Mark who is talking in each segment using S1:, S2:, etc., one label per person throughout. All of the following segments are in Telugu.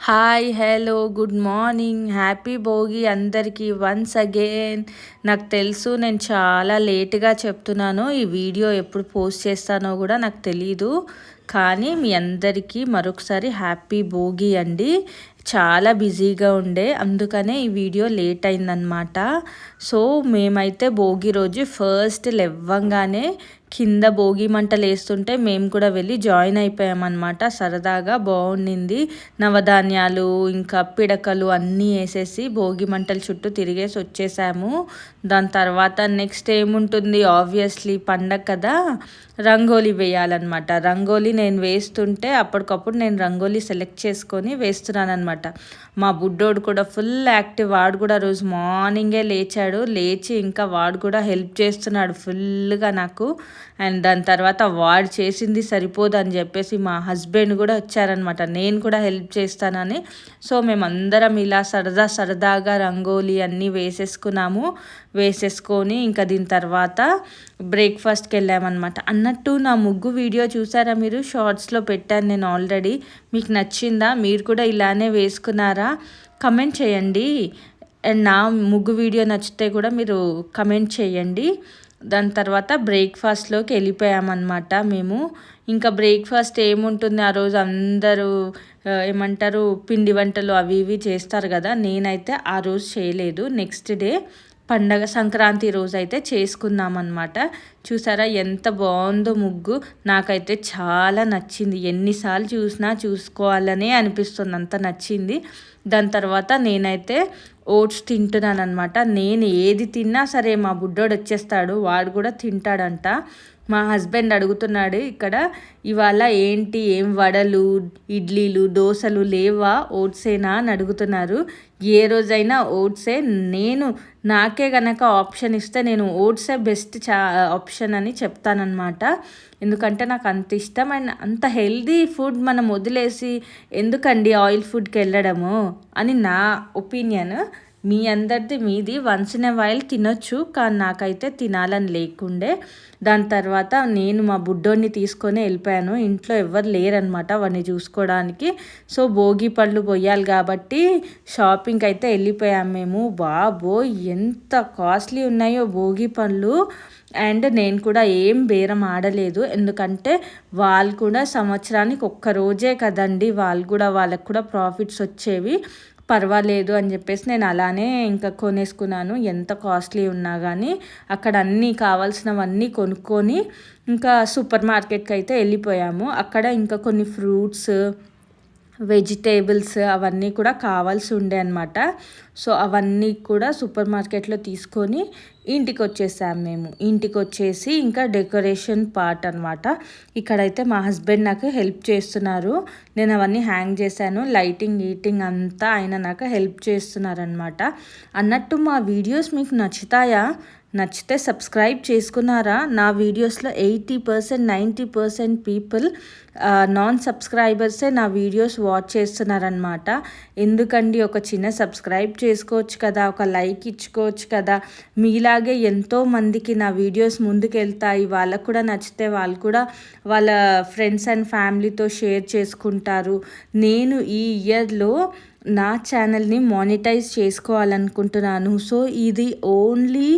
S1: Hi hello good morning happy Bhogi అందరికీ వన్స్ అగైన్. నాకు తెలుసు నేను చాలా లేట్గా చెప్తున్నాను, ఈ వీడియో ఎప్పుడు పోస్ట్ చేస్తానో కూడా నాకు తెలీదు. కానీ మీ అందరికీ మరొకసారి హ్యాపీ భోగి అండి. చాలా బిజీగా ఉండే, అందుకనే ఈ వీడియో లేట్ అయిందనమాట. సో మేమైతే భోగి రోజు ఫస్ట్ లేవ్వంగానే కింద భోగి మంటలు వేస్తుంటే మేము కూడా వెళ్ళి జాయిన్ అయిపోయామన్నమాట. సరదాగా బాగుండింది. నవధాన్యాలు ఇంకా పిడకలు అన్నీ వేసేసి భోగి మంటల చుట్టూ తిరిగేసి వచ్చేసాము. దాని తర్వాత నెక్స్ట్ ఏముంటుంది, ఆబ్వియస్లీ పండగ కదా, రంగోలీ వేయాలన్నమాట. రంగోలీ నేను వేస్తుంటే అప్పటికప్పుడు నేను రంగోలీ సెలెక్ట్ చేసుకొని వేస్తున్నాను అనమాట. మా బుడ్డోడు కూడా ఫుల్ యాక్టివ్, వాడు కూడా రోజు మార్నింగే లేచాడు. లేచి ఇంకా వాడు కూడా హెల్ప్ చేస్తున్నాడు ఫుల్గా నాకు. అండ్ దాని తర్వాత వాడు చేసింది సరిపోదు అని చెప్పేసి మా హస్బెండ్ కూడా వచ్చారనమాట, నేను కూడా హెల్ప్ చేస్తానని. సో మేమందరం ఇలా సరదాగా రంగోలీ అన్నీ వేసేసుకొని ఇంకా దీని తర్వాత బ్రేక్ఫాస్ట్కి వెళ్ళామన్నమాట. అన్నట్టు నా ముగ్గు వీడియో చూసారా మీరు? షార్ట్స్లో పెట్టాను నేను ఆల్రెడీ. మీకు నచ్చిందా? మీరు కూడా ఇలానే వేసుకున్నారా? కమెంట్ చేయండి. అండ్ నా ముగ్గు వీడియో నచ్చితే కూడా మీరు కమెంట్ చేయండి. దాని తర్వాత బ్రేక్ఫాస్ట్లోకి వెళ్ళిపోయామన్నమాట మేము. ఇంకా బ్రేక్ఫాస్ట్ ఏముంటుంది, ఆ రోజు అందరూ ఏమంటారు పిండి వంటలు అవి ఇవి చేస్తారు కదా. నేనైతే ఆ రోజు చేయలేదు, నెక్స్ట్ డే పండగ సంక్రాంతి రోజు అయితే చేసుకున్నామన్నమాట. చూసారా ఎంత బాగుందో ముగ్గు? నాకైతే చాలా నచ్చింది. ఎన్నిసార్లు చూసుకోవాలనే అనిపిస్తుంది, అంత నచ్చింది. దాని తర్వాత నేనైతే ఓట్స్ తింటున్నాను అనమాట. నేను ఏది తిన్నా సరే మా బుడ్డోడు వచ్చేస్తాడు, వాడు కూడా తింటాడంట. మా హస్బెండ్ అడుగుతున్నాడు ఇక్కడ, ఇవాళ ఏం వడలు ఇడ్లీలు దోశలు లేవా, ఓట్సేనా అని అడుగుతున్నారు. ఏ రోజైనా ఓట్సే. నాకే గనక ఆప్షన్ ఇస్తే నేను ఓట్సే బెస్ట్ ఆప్షన్ అని చెప్తానన్నమాట. ఎందుకంటే నాకు అంత ఇష్టం అండ్ అంత హెల్దీ ఫుడ్ మనం వదిలేసి ఎందుకండి ఆయిల్ ఫుడ్కి వెళ్ళడము అని నా ఒపీనియన్. మీ అందరిది మీది, వన్స్ ఇన్ ఎ వైల్ తినొచ్చు, కానీ నాకైతే తినాలని లేకుండే. దాని తర్వాత నేను మా బుడ్డోని తీసుకొని వెళ్ళిపోయాను. ఇంట్లో ఎవరు లేరనమాట వాడిని చూసుకోవడానికి. సో భోగి పళ్ళు పోయాలి కాబట్టి షాపింగ్కి అయితే వెళ్ళిపోయాము మేము. బాబోయ్ ఎంత కాస్ట్లీ ఉన్నాయో భోగి పళ్ళు. అండ్ నేను కూడా ఏం బేరం ఆడలేదు, ఎందుకంటే వాళ్ళు కూడా సంవత్సరానికి ఒక్కరోజే కదండి, వాళ్ళకు కూడా ప్రాఫిట్స్ వచ్చేవి, పర్వాలేదు అని చెప్పేసి నేను అలానే ఇంకా కొనేసుకున్నాను. ఎంత కాస్ట్లీ ఉన్నా కానీ అక్కడ అన్నీ కావాల్సినవన్నీ కొనుక్కొని ఇంకా సూపర్ మార్కెట్కి అయితే వెళ్ళిపోయాము. అక్కడ ఇంకా కొన్ని ఫ్రూట్స్ వెజిటేబుల్స్ అవన్నీ కూడా కావాల్సి ఉండే అనమాట. సో అవన్నీ కూడా సూపర్ మార్కెట్లో తీసుకొని ఇంటికి వచ్చేసాము మేము. ఇంటికి వచ్చేసి ఇంకా డెకరేషన్ పార్ట్ అనమాట. ఇక్కడైతే మా హస్బెండ్ నాకు హెల్ప్ చేస్తున్నారు. నేను అవన్నీ హ్యాంగ్ చేశాను, లైటింగ్ అంతా ఆయన నాకు హెల్ప్ చేస్తున్నారనమాట. అన్నట్టు మా వీడియోస్ మీకు నచ్చితే సబ్స్క్రైబ్ చేసుకున్నారా? నా వీడియోస్లో 80% 90% పీపుల్ నాన్ సబ్స్క్రైబర్సే నా వీడియోస్ వాచ్ చేస్తున్నారనమాట. ఎందుకండి, ఒక చిన్న సబ్స్క్రైబ్ చేసుకోవచ్చు కదా, ఒక లైక్ ఇచ్చుకోవచ్చు కదా. మీలాగే ఎంతోమందికి నా వీడియోస్ ముందుకెళ్తాయి, వాళ్ళకు కూడా నచ్చితే వాళ్ళు కూడా వాళ్ళ ఫ్రెండ్స్ అండ్ ఫ్యామిలీతో షేర్ చేసుకుంటారు. నేను ఈ ఇయర్లో నా ఛానల్ని మానిటైజ్ చేసుకోవాలనుకుంటున్నాను. సో ఇది ఓన్లీ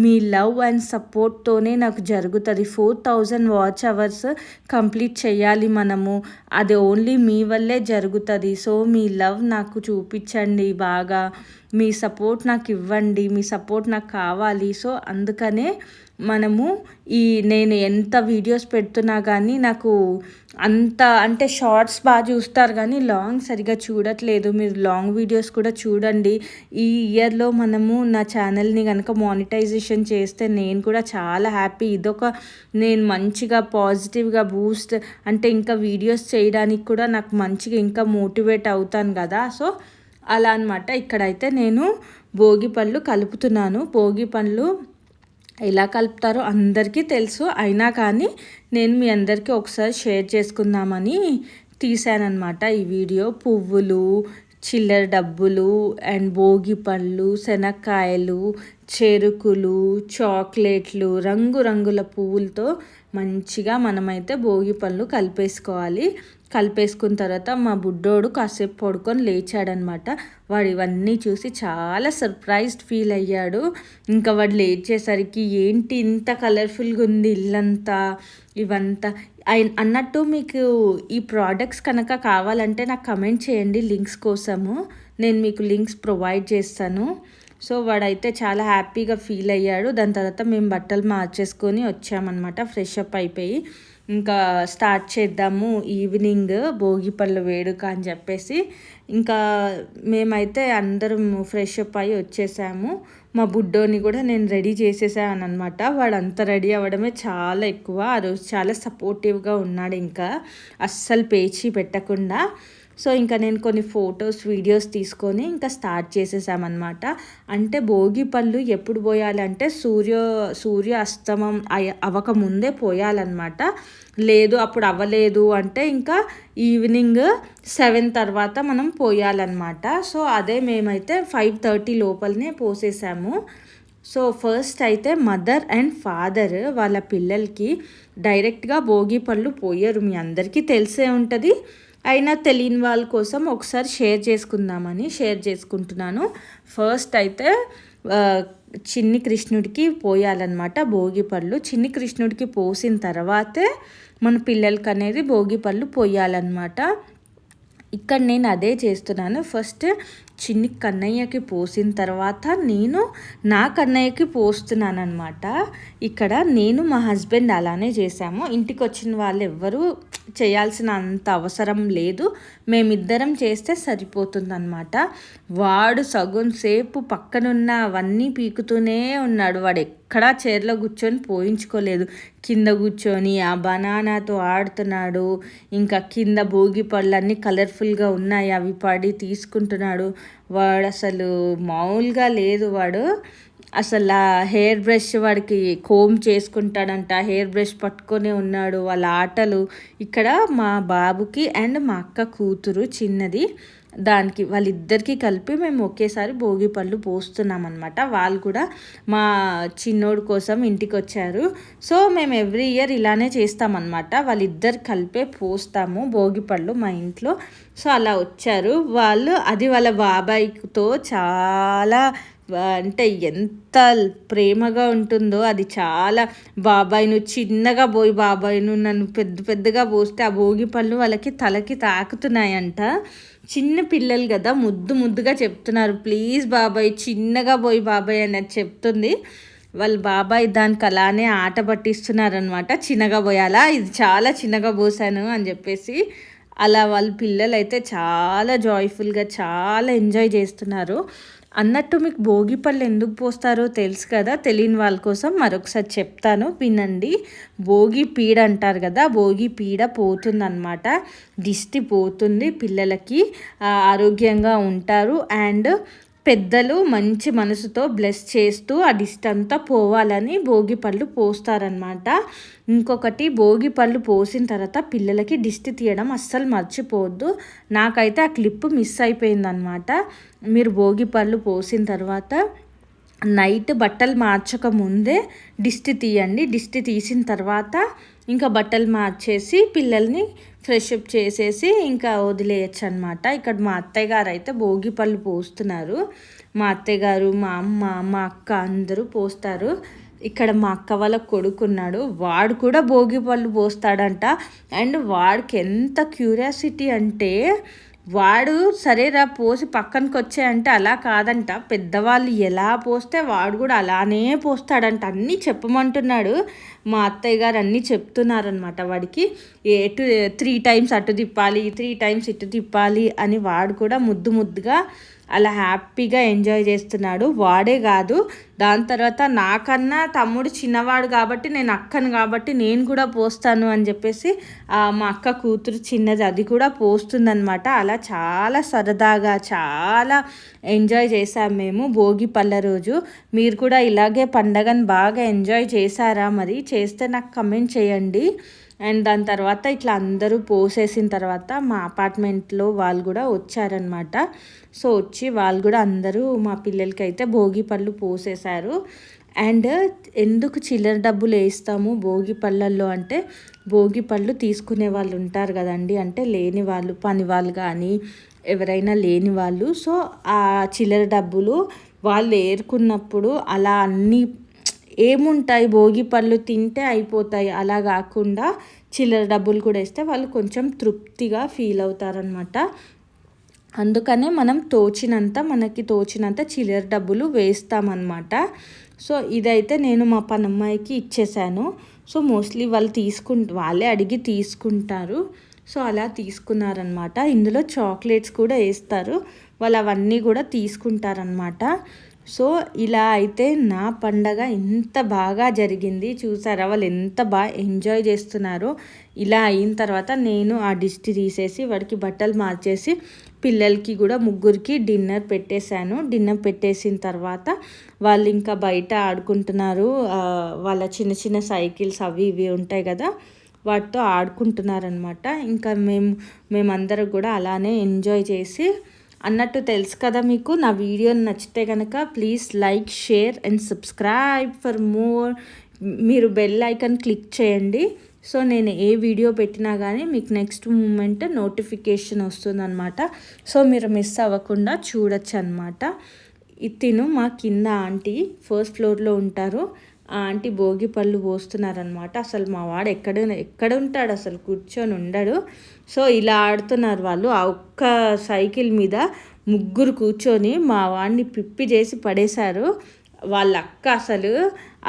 S1: మీ లవ్ అండ్ సపోర్ట్తోనే నాకు జరుగుతుంది. 4000 వాచ్ అవర్స్ కంప్లీట్ చేయాలి మనము, అది ఓన్లీ మీ వల్లే జరుగుతుంది. సో మీ లవ్ నాకు చూపించండి, బాగా మీ సపోర్ట్ నాకు ఇవ్వండి, మీ సపోర్ట్ నాకు కావాలి. సో అందుకనే నేను ఎంత వీడియోస్ పెడుతున్నా కానీ నాకు అంత అంటే షార్ట్స్ బాగా చూస్తారు కానీ లాంగ్ సరిగా చూడట్లేదు. మీరు లాంగ్ వీడియోస్ కూడా చూడండి. ఈ ఇయర్లో నా ఛానల్ని కనుక మానిటైజేషన్ చేస్తే నేను కూడా చాలా హ్యాపీ. నేను మంచిగా పాజిటివ్గా బూస్ట్ అంటే ఇంకా వీడియోస్ చేయడానికి కూడా నాకు మంచిగా ఇంకా మోటివేట్ అవుతాను కదా. సో అలా అనమాట. ఇక్కడైతే నేను భోగి పళ్ళు కలుపుతున్నాను. భోగి పళ్ళు ఎలా కలుపుతారో అందరికీ తెలుసు, అయినా కానీ నేను మీ అందరికీ ఒకసారి షేర్ చేసుకుందామని తీసానమాట ఈ వీడియో. పువ్వులు, చిల్లర డబ్బులు అండ్ భోగి పళ్ళు, శనక్కాయలు, చెరుకులు, చాక్లెట్లు, రంగురంగుల పువ్వులతో మంచిగా మనమైతే భోగి పళ్ళు కలిపేసుకోవాలి. కలిపేసుకున్న తర్వాత మా బుడ్డోడు కాసేపు పడుకొని లేచాడనమాట. వాడు ఇవన్నీ చూసి చాలా సర్ప్రైజ్డ్ ఫీల్ అయ్యాడు. ఇంకా వాడు లేచేసరికి ఏంటి ఇంత కలర్ఫుల్గా ఉంది ఇల్లంతా ఇవంతా అన్నట్టు. మీకు ఈ ప్రోడక్ట్స్ కనుక కావాలంటే నాకు కమెంట్ చేయండి లింక్స్ కోసము, నేను మీకు లింక్స్ ప్రొవైడ్ చేస్తాను. సో వాడైతే చాలా హ్యాపీగా ఫీల్ అయ్యాడు. దాని తర్వాత మేము బట్టలు మార్చేసుకొని వచ్చామన్నమాట, ఫ్రెష్ అప్ అయిపోయి. ఇంకా స్టార్ట్ చేద్దాము ఈవినింగ్ భోగిపళ్ళు వేడుక అని చెప్పేసి ఇంకా మేమైతే అందరం ఫ్రెష్ అప్ అయ్యి వచ్చేసాము. మా బుడ్డోని కూడా నేను రెడీ చేసేసాను అనమాట. వాడు అంత రెడీ అవ్వడమే చాలా ఎక్కువ. ఆ రోజు చాలా సపోర్టివ్గా ఉన్నాడు, ఇంకా అస్సలు పేచీ పెట్టకుండా. సో ఇంకా నేను కొన్ని ఫొటోస్ వీడియోస్ తీసుకొని ఇంకా స్టార్ట్ చేసేసామన్నమాట. అంటే భోగి పళ్ళు ఎప్పుడు పోయాలంటే సూర్య అస్తమం అవ్వకముందే పోయాలన్నమాట. లేదు అప్పుడు అవ్వలేదు అంటే ఇంకా ఈవినింగ్ 7 తర్వాత మనం పోయాలన్నమాట. సో అదే మేమైతే 5:30 లోపలనే పోసేసాము. సో ఫస్ట్ అయితే మదర్ అండ్ ఫాదర్ వాళ్ళ పిల్లలకి డైరెక్ట్గా భోగి పళ్ళు పోయారు. మీ అందరికీ తెలిసే ఉంటుంది, అయినా తెలియని వాళ్ళ కోసం ఒకసారి షేర్ చేసుకుంటున్నాను. ఫస్ట్ అయితే చిన్ని కృష్ణుడికి పోయాలన్నమాట భోగి పళ్ళు. చిన్ని కృష్ణుడికి పోసిన తర్వాతే మన పిల్లలకి అనేది భోగి పళ్ళు పోయాలన్నమాట. ఇక్కడ నేను అదే చేస్తున్నాను. ఫస్ట్ చిన్ని కన్నయ్యకి పోసిన తర్వాత నేను నా కన్నయ్యకి పోస్తున్నాను అనమాట. ఇక్కడ నేను మా హస్బెండ్ అలానే చేసాము. ఇంటికి వచ్చిన వాళ్ళు ఎవ్వరూ చేయాల్సిన అంత అవసరం లేదు, మేమిద్దరం చేస్తే సరిపోతుంది అనమాట. వాడు సగం సేపు పక్కనున్న అవన్నీ పీకుతూనే ఉన్నాడు. వాడు ఎక్కడా చైర్లో కూర్చొని పోయించుకోలేదు, కింద కూర్చొని ఆ బనానాతో ఆడుతున్నాడు. ఇంకా కింద భోగి పళ్ళన్నీ కలర్ఫుల్గా ఉన్నాయి, అవి పడి తీసుకుంటున్నాడు. వాడు అసలు మామూలుగా లేదు. వాడు అసలు ఆ హెయిర్ బ్రష్ వాడికి కోమ్ చేసుకుంటాడంట, హెయిర్ బ్రష్ పట్టుకొనే ఉన్నాడు. వాళ్ళ ఆటలు ఇక్కడ మా బాబుకి అండ్ మా అక్క కూతురు చిన్నది, దానికి వాళ్ళిద్దరికీ కలిపి మేము ఒకేసారి భోగి పళ్ళు పోస్తున్నాం అనమాట. వాళ్ళు కూడా మా చిన్నోడు కోసం ఇంటికి వచ్చారు. సో మేము ఎవ్రీ ఇయర్ ఇలానే చేస్తామన్నమాట, వాళ్ళిద్దరు కలిపే పోస్తాము భోగి పళ్ళు మా ఇంట్లో. సో అలా వచ్చారు వాళ్ళు. అది వాళ్ళ బాబాయ్తో చాలా అంటే ఎంత ప్రేమగా ఉంటుందో అది. చాలా బాబాయ్ నువ్వు చిన్నగా పోయి బాబాయ్ నువ్వు నన్ను పెద్దగా పోస్తే ఆ భోగి పళ్ళు వాళ్ళకి తలకి తాకుతున్నాయంట. చిన్న పిల్లలు కదా, ముద్దుగా చెప్తున్నారు, ప్లీజ్ బాబాయ్ చిన్నగా పోయి బాబాయ్ అని చెప్తుంది. వాళ్ళ బాబాయ్ దానికి అలానే ఆట పట్టిస్తున్నారనమాట, చిన్నగా పోయాలా, ఇది చాలా చిన్నగా పోసాను అని చెప్పేసి. అలా వాళ్ళ పిల్లలు అయితే చాలా జాయ్ఫుల్గా చాలా ఎంజాయ్ చేస్తున్నారు. అన్నట్టు మీకు భోగి పళ్ళు ఎందుకు పోస్తారో తెలుసు కదా, తెలియని వాళ్ళ కోసం మరొకసారి చెప్తాను వినండి. భోగి పీడ అంటారు కదా, భోగి పీడ పోతుందన్నమాట, దిష్టి పోతుంది, పిల్లలకి ఆరోగ్యంగా ఉంటారు. అండ్ పెద్దలు మంచి మనసుతో బ్లెస్ చేస్తూ ఆ దిష్టి అంతా పోవాలని భోగి పళ్ళు పోస్తారనమాట. ఇంకొకటి, భోగి పళ్ళు పోసిన తర్వాత పిల్లలకి దిష్టి తీయడం అస్సలు మర్చిపోవద్దు. నాకైతే ఆ క్లిప్ మిస్ అయిపోయిందనమాట. మీరు భోగి పళ్ళు పోసిన తర్వాత నైట్ బట్టలు మార్చక ముందే దిష్టి తీయండి. దిష్టి తీసిన తర్వాత ఇంకా బట్టలు మార్చేసి పిల్లల్ని ఫ్రెష్ అప్ చేసేసి ఇంకా వదిలేయచ్చు అనమాట. ఇక్కడ మా అత్తయ్య గారు అయితే భోగి పళ్ళు పోస్తున్నారు. మా అత్తయ్య గారు, మా అమ్మ, మా అక్క అందరూ పోస్తారు. ఇక్కడ మా అక్క వాళ్ళ కొడుకున్నాడు, వాడు కూడా భోగి పళ్ళు పోస్తాడంట. అండ్ వాడికి ఎంత క్యూరియాసిటీ అంటే, వాడు సరేరా పోసి పక్కనకి వచ్చాయంటే అలా కాదంట, పెద్దవాళ్ళు ఎలా పోస్తే వాడు కూడా అలానే పోస్తాడంట. అన్నీ చెప్పమంటున్నాడు మా అత్తయ్య గారు, అన్నీ చెప్తున్నారనమాట వాడికి. 3 times అటు తిప్పాలి, 3 times ఇటు తిప్పాలి అని వాడు కూడా ముద్దుగా అలా హ్యాపీగా ఎంజాయ్ చేస్తున్నాడు. వాడే కాదు, దాని తర్వాత నాకన్నా తమ్ముడు చిన్నవాడు కాబట్టి, నేను అక్కను కాబట్టి నేను కూడా పోస్తాను అని చెప్పేసి మా అక్క కూతురు చిన్నది అది కూడా పోస్తుందనమాట. అలా చాలా సరదాగా చాలా ఎంజాయ్ చేసాం మేము భోగి పళ్ళ రోజు. మీరు కూడా ఇలాగే పండగను బాగా ఎంజాయ్ చేశారా? మరి చేస్తే నాకు కమెంట్ చేయండి. అండ్ దాని తర్వాత ఇట్లా అందరూ పోసేసిన తర్వాత మా అపార్ట్మెంట్లో వాళ్ళు కూడా వచ్చారనమాట. సో వచ్చి వాళ్ళు కూడా అందరూ మా పిల్లలకి అయితే భోగి పళ్ళు పోసేశారు. అండ్ ఎందుకు చిల్లర డబ్బులు వేస్తాము భోగి పళ్ళల్లో అంటే, భోగి పళ్ళు తీసుకునే వాళ్ళు ఉంటారు కదండి, అంటే లేని వాళ్ళు, పని వాళ్ళు కానీ ఎవరైనా లేని వాళ్ళు. సో ఆ చిల్లర డబ్బులు వాళ్ళు ఏరుకున్నప్పుడు అలా అన్నీ ఏముంటాయి, భోగి పళ్ళు తింటే అయిపోతాయి, అలా కాకుండా చిల్లర డబ్బులు కూడా వేస్తే వాళ్ళు కొంచెం తృప్తిగా ఫీల్ అవుతారనమాట. అందుకనే మనం మనకి తోచినంత చిల్లర డబ్బులు వేస్తామన్నమాట. సో ఇదైతే నేను మా పనమ్మాయికి ఇచ్చేసాను. సో మోస్ట్లీ వాళ్ళే అడిగి తీసుకుంటారు. సో అలా తీసుకున్నారనమాట. ఇందులో చాక్లెట్స్ కూడా వేస్తారు, వాళ్ళు అవన్నీ కూడా తీసుకుంటారనమాట. సో ఇలా అయితే నా పండగ ఎంత బాగా జరిగింది చూసారా, వాళ్ళు ఎంత బాగా ఎంజాయ్ చేస్తున్నారో. ఇలా అయిన తర్వాత నేను ఆ దిష్టి తీసేసి వాడికి బట్టలు మార్చేసి పిల్లలకి కూడా ముగ్గురికి డిన్నర్ పెట్టేశాను. డిన్నర్ పెట్టేసిన తర్వాత వాళ్ళు ఇంకా బయట ఆడుకుంటున్నారు. వాళ్ళ చిన్న చిన్న సైకిల్స్ అవి ఇవి ఉంటాయి కదా, వాటితో ఆడుకుంటున్నారనమాట. ఇంకా మేమందరం కూడా అలానే ఎంజాయ్ చేసి అన్నట్టు. తెలుసు కదా మీకు, నా వీడియో నచ్చితే కనుక please like, share and subscribe for more. మీరు బెల్ ఐకాన్ క్లిక్ చేయండి. సో నేను ఏ వీడియో పెట్టినా కానీ మీకు నెక్స్ట్ మూమెంట్ నోటిఫికేషన్ వస్తుందన్నమాట. సో మీరు మిస్ అవ్వకుండా చూడొచ్చు అనమాట. తిను మా కింద ఆంటీ ఫస్ట్ ఫ్లోర్లో ఉంటారు. ఆ ఆంటీ భోగి పళ్ళు పోస్తున్నారనమాట. అసలు మా వాడు ఎక్కడ ఉంటాడు, అసలు కూర్చొని ఉండడు. సో ఇలా ఆడుతున్నారు వాళ్ళు. ఆ ఒక్క సైకిల్ మీద ముగ్గురు కూర్చొని మా వాడిని పిప్పి చేసి పడేశారు. వాళ్ళ అక్క అసలు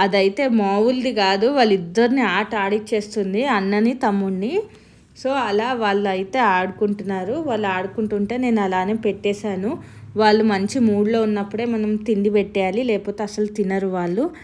S1: అదైతే మామూలుది కాదు, వాళ్ళిద్దరిని ఆట ఆడిచ్చేస్తుంది, అన్నని తమ్ముడిని. సో అలా వాళ్ళు అయితే ఆడుకుంటున్నారు. వాళ్ళు ఆడుకుంటుంటే నేను అలానే పెట్టేశాను. వాళ్ళు మంచి మూడ్లో ఉన్నప్పుడే మనం తిండి పెట్టేయాలి, లేకపోతే అసలు తినరు వాళ్ళు.